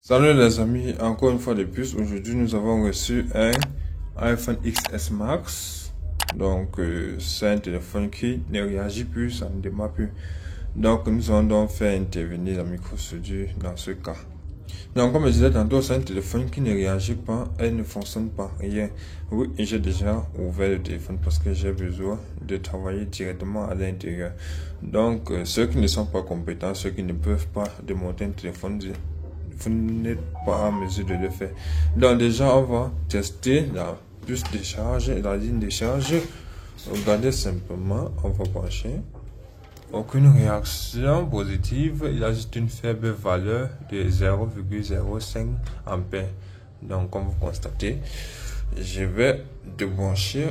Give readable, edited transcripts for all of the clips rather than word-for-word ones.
Salut les amis, encore une fois de plus, aujourd'hui nous avons reçu un iPhone XS Max. Donc c'est un téléphone qui ne réagit plus, ça ne démarre plus. Donc nous allons donc faire intervenir la micro-soudure dans ce cas. Donc comme je disais tantôt, c'est un téléphone qui ne réagit pas, elle ne fonctionne pas, rien. Oui, j'ai déjà ouvert le téléphone parce que j'ai besoin de travailler directement à l'intérieur. Donc ceux qui ne sont pas compétents, ceux qui ne peuvent pas démonter un téléphone, vous n'êtes pas en mesure de le faire. Donc déjà on va tester la puce de charge et la ligne de charge. Regardez simplement, on va brancher. Aucune réaction positive, il a juste une faible valeur de 0,05 ampères. Donc comme vous constatez, je vais débrancher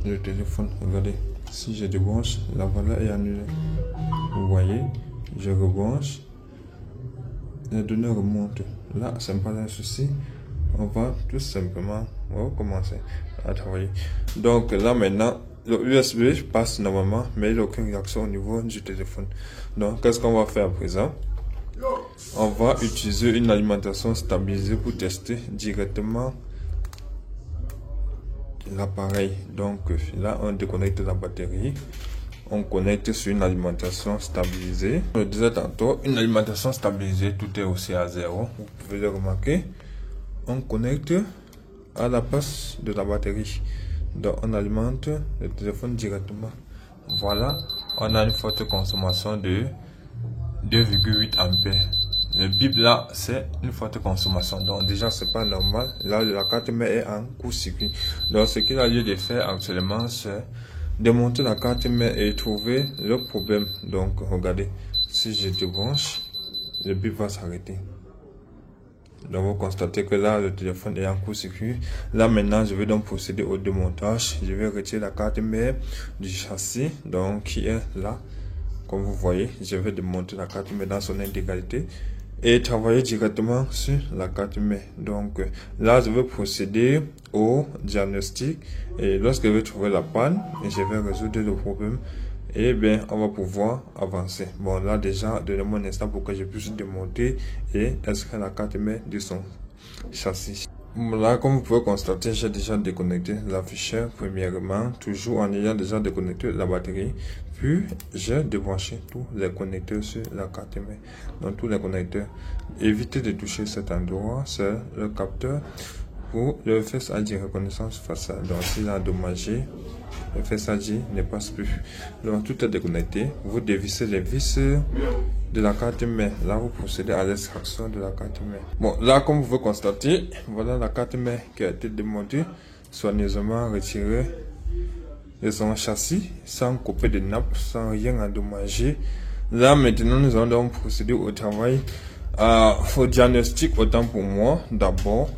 le téléphone. Regardez, si je débranche, la valeur est annulée. Vous voyez, je rebranche, les données remontent. Là, ce n'est pas un souci. On va tout simplement recommencer à travailler. Donc là maintenant, le USB passe normalement, mais il n'y a aucune réaction au niveau du téléphone. Donc qu'est-ce qu'on va faire à présent? On va utiliser une alimentation stabilisée pour tester directement l'appareil. Donc là, on déconnecte la batterie. On connecte sur une alimentation stabilisée. Je disais tantôt, une alimentation stabilisée, tout est aussi à 0. Vous pouvez le remarquer. On connecte à la place de la batterie. Donc on alimente le téléphone directement. Voilà, on a une forte consommation de 2,8 ampères. Le bip là, c'est une forte consommation. Donc déjà, c'est pas normal. Là, la carte mère est en court-circuit. Donc ce qu'il a lieu de faire actuellement, c'est démonter la carte mère et trouver le problème. Donc regardez, si je débranche, le bip va s'arrêter. Donc vous constatez que là le téléphone est en court-circuit. Là maintenant je vais donc procéder au démontage. Je vais retirer la carte mère du châssis, donc qui est là. Comme vous voyez, je vais démonter la carte mère dans son intégralité et travailler directement sur la carte mère. Donc là je vais procéder au diagnostic et lorsque je vais trouver la panne, je vais résoudre le problème. Et bien on va pouvoir avancer. Bon là déjà, donnez-moi un instant pour que je puisse démonter et extraire la carte mère de son châssis. Là comme vous pouvez constater, j'ai déjà déconnecté l'afficheur premièrement, toujours en ayant déjà déconnecté la batterie. Puis j'ai débranché tous les connecteurs sur la carte mère. Donc tous les connecteurs. Évitez de toucher cet endroit, c'est le capteur pour le Face ID reconnaissance faciale. Donc s'il est endommagé, le Face ID ne passe plus. Donc tout est déconnecté. Vous dévissez les vis de la carte mère. Là vous procédez à l'extraction de la carte mère. Bon là comme vous pouvez constater, voilà la carte mère qui a été démontée, soigneusement retirée de son châssis, sans couper de nappe, sans rien endommager. Là maintenant nous allons donc procéder au travail, au diagnostic, autant pour moi, d'abord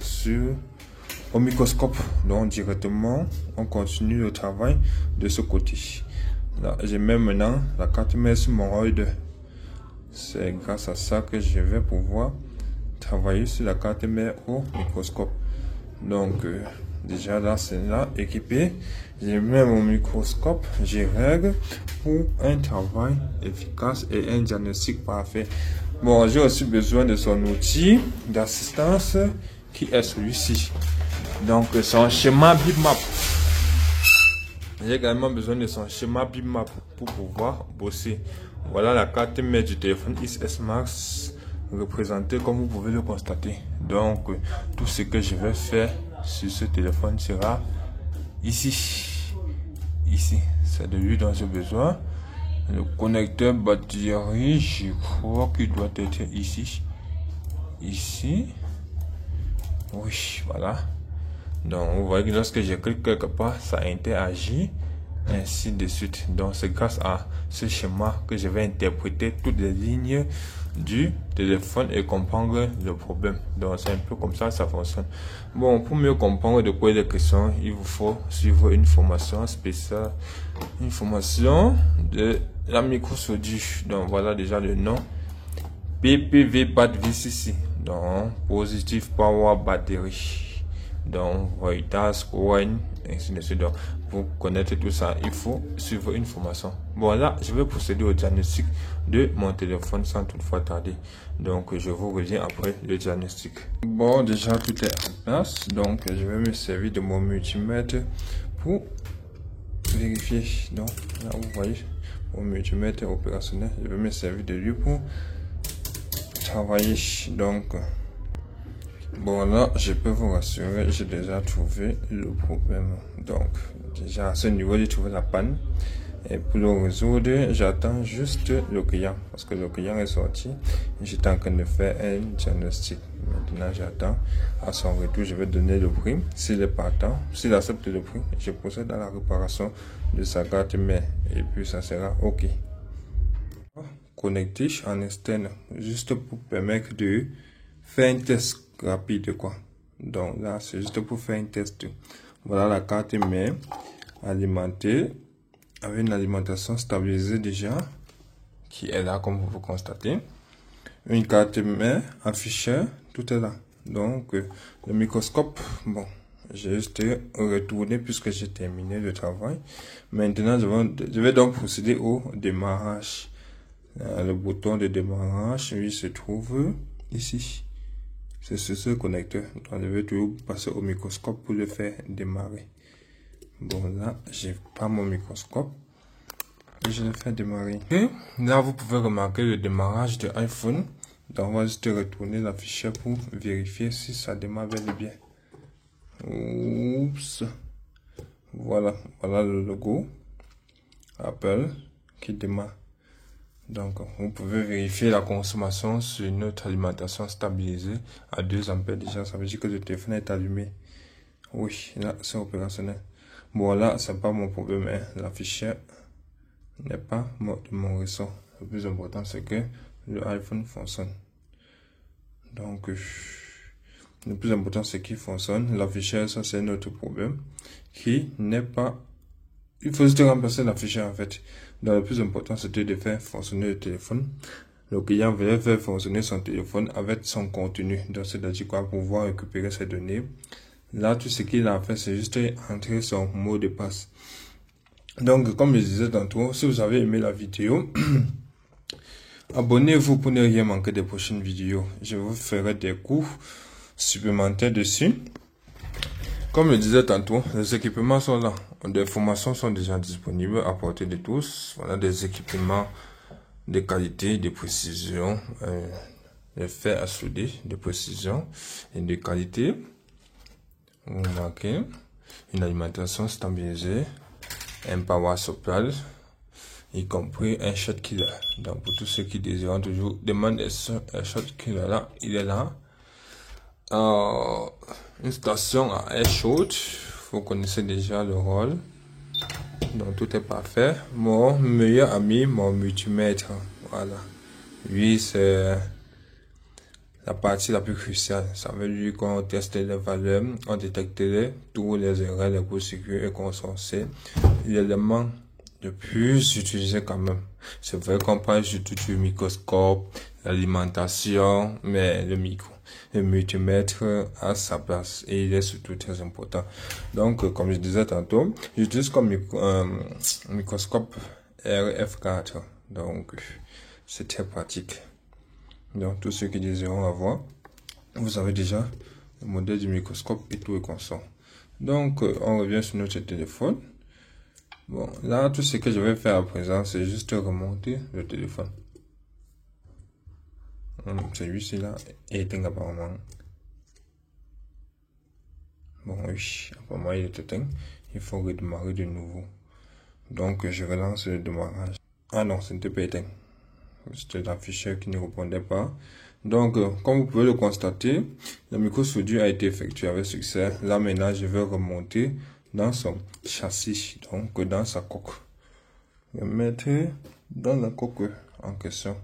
au microscope. Donc directement on continue le travail de ce côté. Là j'ai mis maintenant la carte mère sur mon reader. C'est grâce à ça que je vais pouvoir travailler sur la carte mère au microscope. Donc déjà là c'est là équipé. Je mets mon microscope, je règle pour un travail efficace et un diagnostic parfait. Bon, j'ai aussi besoin de son outil d'assistance qui est celui-ci. Donc son schéma bitmap. J'ai également besoin de son schéma bitmap pour pouvoir bosser. Voilà la carte mère du téléphone XS Max représentée comme vous pouvez le constater. Donc tout ce que je vais faire sur ce téléphone sera ici. C'est de lui dont j'ai besoin. Le connecteur batterie, je crois qu'il doit être ici. Oui, voilà. Donc vous voyez que lorsque je clique quelque part, ça interagit, ainsi de suite. Donc c'est grâce à ce schéma que je vais interpréter toutes les lignes du téléphone et comprendre le problème. Donc c'est un peu comme ça fonctionne. Bon, pour mieux comprendre de quoi il est question, il vous faut suivre une formation spéciale, une formation de la micro-soudure. Donc voilà déjà le nom, PPV BAT VCC, donc Positive Power Battery. donc Reuters, Cohen, ainsi de suite. Donc, pour connaître tout ça, il faut suivre une formation. Bon, là, je vais procéder au diagnostic de mon téléphone sans toutefois tarder. Donc, je vous reviens après le diagnostic. Bon, déjà, tout est en place. Donc, je vais me servir de mon multimètre pour vérifier. Donc, là, vous voyez, mon multimètre opérationnel. Je vais me servir de lui pour travailler. Donc, bon, là, je peux vous rassurer, j'ai déjà trouvé le problème. Donc, déjà à ce niveau, j'ai trouvé la panne. Et pour le résoudre, j'attends juste le client. Parce que le client est sorti. J'étais en train de faire un diagnostic. Maintenant, j'attends. À son retour, je vais donner le prix. S'il est partant, s'il accepte le prix, je procède à la réparation de sa carte mère. Et puis, ça sera OK. Connecté en externe, juste pour permettre de faire un test rapide, quoi. Donc là, c'est juste pour faire un test. Voilà la carte mère alimentée avec une alimentation stabilisée déjà, qui est là comme vous constatez. Une carte mère affichée, tout est là. Donc le microscope, bon, j'ai juste retourné puisque j'ai terminé le travail. Maintenant, je vais donc procéder au démarrage. Le bouton de démarrage, lui, se trouve ici. C'est ce connecteur. Donc, je vais toujours passer au microscope pour le faire démarrer. Bon, là, j'ai pas mon microscope. Et je le fais démarrer. Et là, vous pouvez remarquer le démarrage de iPhone. Donc, on va juste retourner la fichier pour vérifier si ça démarre bel et bien. Oups. Voilà le logo Apple qui démarre. Donc, vous pouvez vérifier la consommation sur notre alimentation stabilisée à 2 ampères déjà. Ça veut dire que le téléphone est allumé. Oui, là, c'est opérationnel. Bon, là, c'est pas mon problème. Hein. L'afficheur n'est pas de mon ressort. Le plus important, c'est que le iPhone fonctionne. Donc, le plus important, c'est qu'il fonctionne. L'afficheur, ça, c'est notre problème. Qui n'est pas... Il faut juste remplacer l'afficheur, en fait. Donc, le plus important, c'était de faire fonctionner le téléphone. Le client voulait faire fonctionner son téléphone avec son contenu. Donc, c'est-à-dire quoi, pouvoir récupérer ses données. Là, tout ce qu'il a fait, c'est juste entrer son mot de passe. Donc, comme je disais tantôt, si vous avez aimé la vidéo, abonnez-vous pour ne rien manquer des prochaines vidéos. Je vous ferai des cours supplémentaires dessus. Comme je disais tantôt, les équipements sont là. Des formations sont déjà disponibles à portée de tous. Voilà des équipements de qualité, de précision, des fers à souder, de précision et de qualité. Vous remarquez, une alimentation stabilisée, un power supply, y compris un shot killer. Donc pour tous ceux qui désirent toujours demander un shot killer là, il est là. Une station à air shot, vous connaissez déjà le rôle. Donc tout est parfait. Mon meilleur ami, mon multimètre. Voilà. Lui, c'est la partie la plus cruciale. Ça veut dire qu'on teste les valeurs, on détecte tous les erreurs, les court-circuits et qu'on s'en sait. L'élément le plus utilisé quand même. C'est vrai qu'on parle surtout du microscope, l'alimentation, mais le multimètre a sa place et il est surtout très important. Donc, comme je disais tantôt, j'utilise comme microscope RF4. Donc, c'est très pratique. Donc, tous ceux qui désirent avoir, vous avez déjà le modèle du microscope et tout est constant. Donc, on revient sur notre téléphone. Bon, là, tout ce que je vais faire à présent, c'est juste remonter le téléphone. Celui-ci-là est éteint apparemment. Bon, oui, apparemment il est éteint. Il faut redémarrer de nouveau. Donc, je relance le démarrage. Ah non, ce n'était pas éteint. C'était l'afficheur qui ne répondait pas. Donc, comme vous pouvez le constater, le micro-soudure a été effectué avec succès. Là, maintenant, je vais remonter dans son châssis, donc dans sa coque. Je vais mettre dans la coque en question.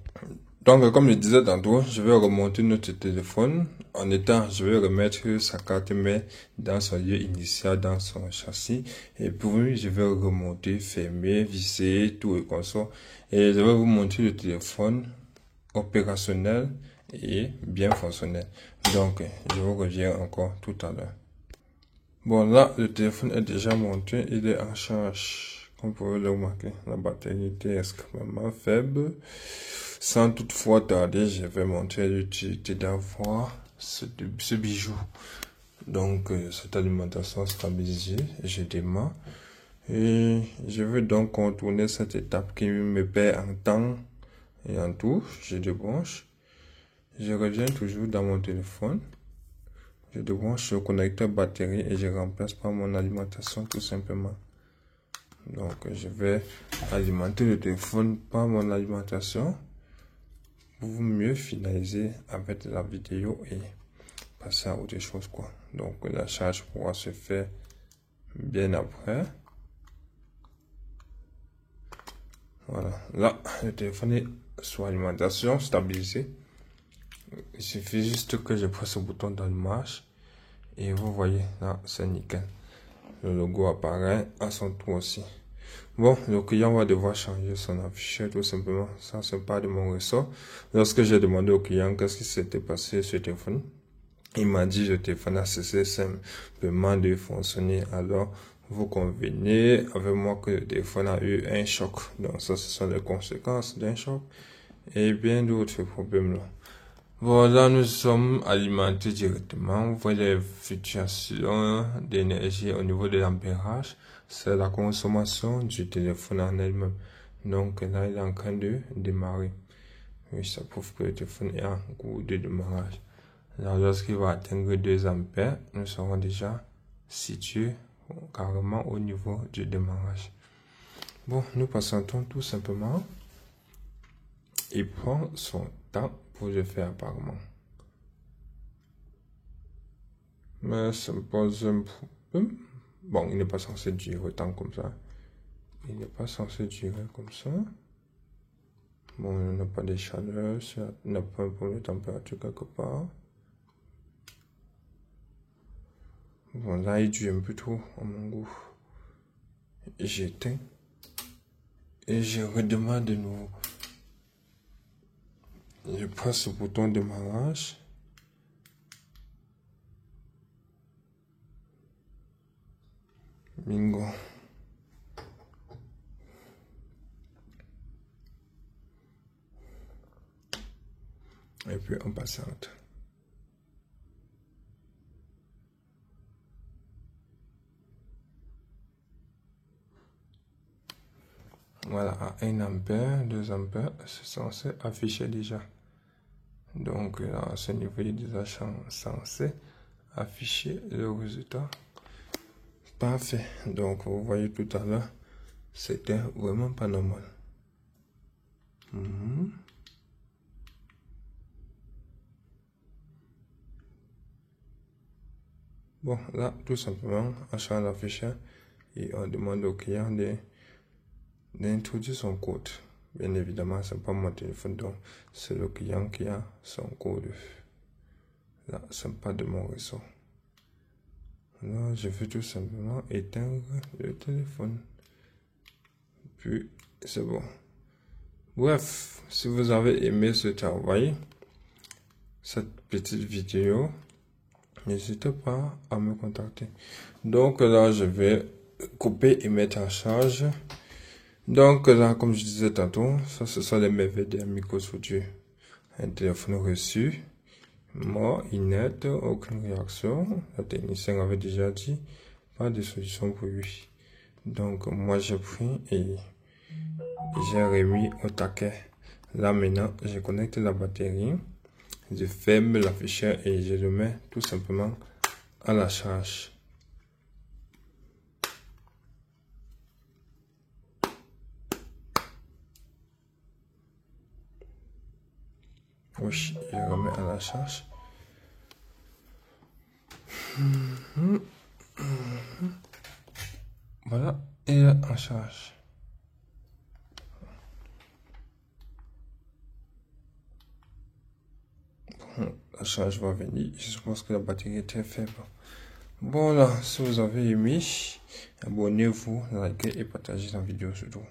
Donc, comme je disais tantôt, je vais remonter notre téléphone. En étant, je vais remettre sa carte mère dans son lieu initial, dans son châssis. Et puis, je vais remonter, fermer, visser, tout et comme ça. Et je vais vous montrer le téléphone opérationnel et bien fonctionnel. Donc, je vous reviens encore tout à l'heure. Bon, là, le téléphone est déjà monté, il est en charge. Comme vous pouvez le remarquer, la batterie était extrêmement faible. Sans toutefois tarder, je vais montrer l'utilité d'avoir ce bijou. Donc, cette alimentation stabilisée, je démarre. Et je veux donc contourner cette étape qui me perd en temps et en tout. Je débranche. Je reviens toujours dans mon téléphone. Je débranche le connecteur batterie et je remplace par mon alimentation tout simplement. Donc, je vais alimenter le téléphone par mon alimentation pour mieux finaliser avec la vidéo et passer à autre chose, quoi. Donc, la charge pourra se faire bien après. Voilà. Là, le téléphone est sous alimentation stabilisée. Il suffit juste que je presse le bouton d'allumage et vous voyez, là, c'est nickel. Le logo apparaît à son tour aussi. Bon, le client va devoir changer son afficheur tout simplement. Ça, c'est pas de mon ressort. Lorsque j'ai demandé au client qu'est-ce qui s'était passé sur le téléphone, il m'a dit le téléphone a cessé simplement de fonctionner. Alors, vous convenez avec moi que le téléphone a eu un choc. Donc, ça, ce sont les conséquences d'un choc et bien d'autres problèmes là. Voilà, nous sommes alimentés directement. Vous voyez les fluctuations d'énergie au niveau de l'ampérage. C'est la consommation du téléphone en elle-même. Donc là, il est en train de démarrer. Oui, ça prouve que le téléphone est en cours de démarrage. Là, lorsqu'il va atteindre 2 ampères, nous serons déjà situés carrément au niveau du démarrage. Bon, nous patientons tout simplement. Il prend son temps pour le faire apparemment. Mais ça me pose un problème. Bon, il n'est pas censé durer autant comme ça. Il n'est pas censé durer comme ça. Bon, il n'a pas de chaleur, il n'a pas un problème de température quelque part. Bon, là, il dure un peu trop à mon goût. J'éteins. Et je redémarre de nouveau. Je presse le bouton démarrage. Bingo. Et puis on patiente. Voilà, à 1 ampère, 2 ampères, c'est censé afficher déjà. Donc à ce niveau, il est déjà censé afficher le résultat. Parfait. Donc vous voyez tout à l'heure, c'était vraiment pas normal. Bon, là, tout simplement, on change l'afficheur et on demande au client d'introduire son code. Bien évidemment, ce n'est pas mon téléphone, donc c'est le client qui a son code. Là, ce n'est pas de mon ressort. Là, je vais tout simplement éteindre le téléphone. Puis, c'est bon. Bref, si vous avez aimé ce travail, cette petite vidéo, n'hésitez pas à me contacter. Donc là, je vais couper et mettre en charge. Donc là, comme je disais tantôt, ça ce sont les merveilles de Microsoft. Un téléphone reçu, mort, inerte, aucune réaction. Le technicien avait déjà dit, pas de solution pour lui. Donc moi j'ai pris et j'ai remis au taquet. Là maintenant, je connecte la batterie, je ferme l'afficheur et je le mets tout simplement à la charge. Oui, je remets à la charge. Voilà, et en charge. Bon, la charge va venir. Je pense que la batterie est très faible. Bon là, si vous avez aimé, abonnez-vous, likez et partagez la vidéo surtout.